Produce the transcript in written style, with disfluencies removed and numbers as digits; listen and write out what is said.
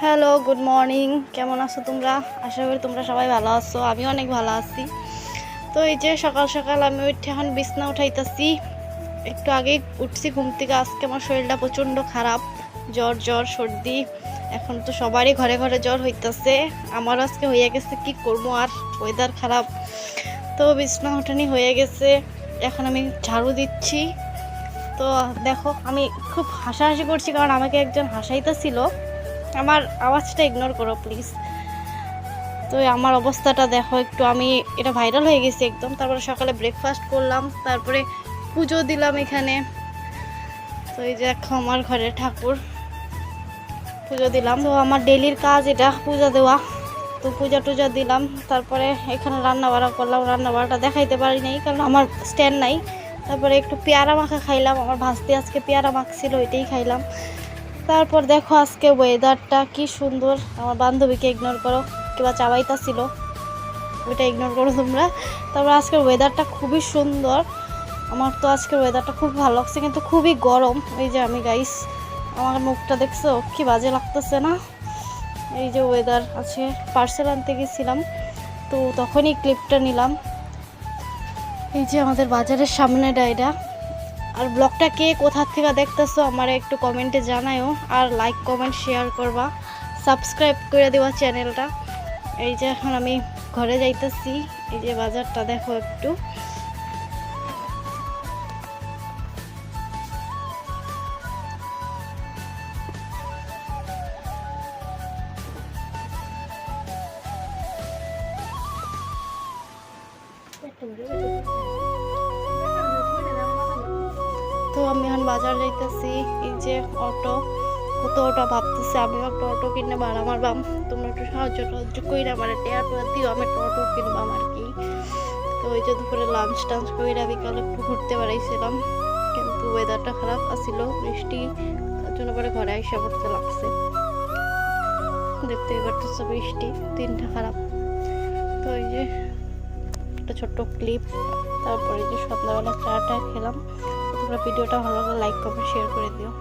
Hello, good morning. কেমন আছো তোমরা? আশা করি তোমরা সবাই ভালো আছো। আমি অনেক ভালো আছি। তো এই যে সকাল সকাল আমি উঠে এখন বিছনা উঠাইতেছি। একটু আগেই উঠছি ঘুম থেকে। আজকে আমার শরীরটা প্রচণ্ড খারাপ, জ্বর জ্বর সর্দি। এখন তো সবারই ঘরে ঘরে জ্বর হইতেছে, আমারও আজকে হয়ে গেছে। কি করবো আর, ওয়েদার খারাপ। তো বিছনা উঠানি হয়ে গেছে, এখন আমি ঝাড়ু দিচ্ছি। তো দেখো, আমি খুব হাসাহাসি করছি কারণ আমাকে একজন হাসাইতেছিল। আমার আওয়াজটা ইগনোর করো প্লিজ। তো আমার অবস্থাটা দেখো একটু, আমি এটা ভাইরাল হয়ে গেছি একদম। তারপরে সকালে ব্রেকফাস্ট করলাম, তারপরে পুজো দিলাম এখানে। তো এই যে দেখো আমার ঘরে ঠাকুর, পুজো দিলাম। তো আমার ডেলির কাজ এটা, পূজা দেওয়া। তো পূজা টুজা দিলাম, তারপরে এখানে রান্না বাড়া করলাম। রান্না বাড়াটা দেখাইতে পারি নাই কারণ আমার স্ট্যান্ড নাই। তারপরে একটু পেয়ারা মাখা খাইলাম, আমার ভাস্তি আজকে পেয়ারা মাখছিল, ওইটাই খাইলাম। তারপর দেখো আজকে ওয়েদারটা কি সুন্দর। আমার বান্ধবীকে ইগনোর করো, কিংবা চাবাইতা ছিল, ওইটা ইগনোর করো তোমরা। তারপর আজকের ওয়েদারটা খুবই সুন্দর। আমার তো আজকের ওয়েদারটা খুব ভালো লাগছে, কিন্তু খুবই গরম। এই যে আমি গাইস, আমার মুখটা দেখছো কি বাজে লাগতেছে না? এই যে ওয়েদার আছে। পার্সেল আনতে গেছিলাম, তো তখনই ক্লিপটা নিলাম। এই যে আমাদের বাজারের সামনে ডাইরা। আর ব্লগটা কে কোথা থেকে দেখতেছো আমার একটু কমেন্টে জানায়ও, আর লাইক কমেন্ট শেয়ার করবা, সাবস্ক্রাইব করে দেওয়া চ্যানেলটা। এই যে এখন আমি ঘরে যাইতেছি। এই যে বাজারটা দেখো একটু। তো আমি এখন বাজার যাইতেছি। এই যে অটো, কত অটো ভাবতেছে আমিও একটা অটো কিনে ভাড়া মারবাম। তোমরা একটু সাহায্য টাহায্য কইরা আমার টেয়ার টোয়া দিও, আমি একটা অটো কিনবাম আর কি। তো ওই যে দুপুরে লাঞ্চ টাঞ্চ কইরা বিকালে একটু ঘুরতে বেড়াইছিলাম, কিন্তু ওয়েদারটা খারাপ আছিল, বৃষ্টি। তার জন্য পরে ঘরে আইসা পড়তে লাগছে। দেখতেই পারতেছো বৃষ্টি, দিনটা খারাপ। তো এই যে একটা ছোট্ট ক্লিপ। তারপরে যে সন্ধ্যাবেলা চাটা খেলাম। তোমরা ভিডিওটা ভালো লাগলে লাইক কমেন্ট শেয়ার করে দিও।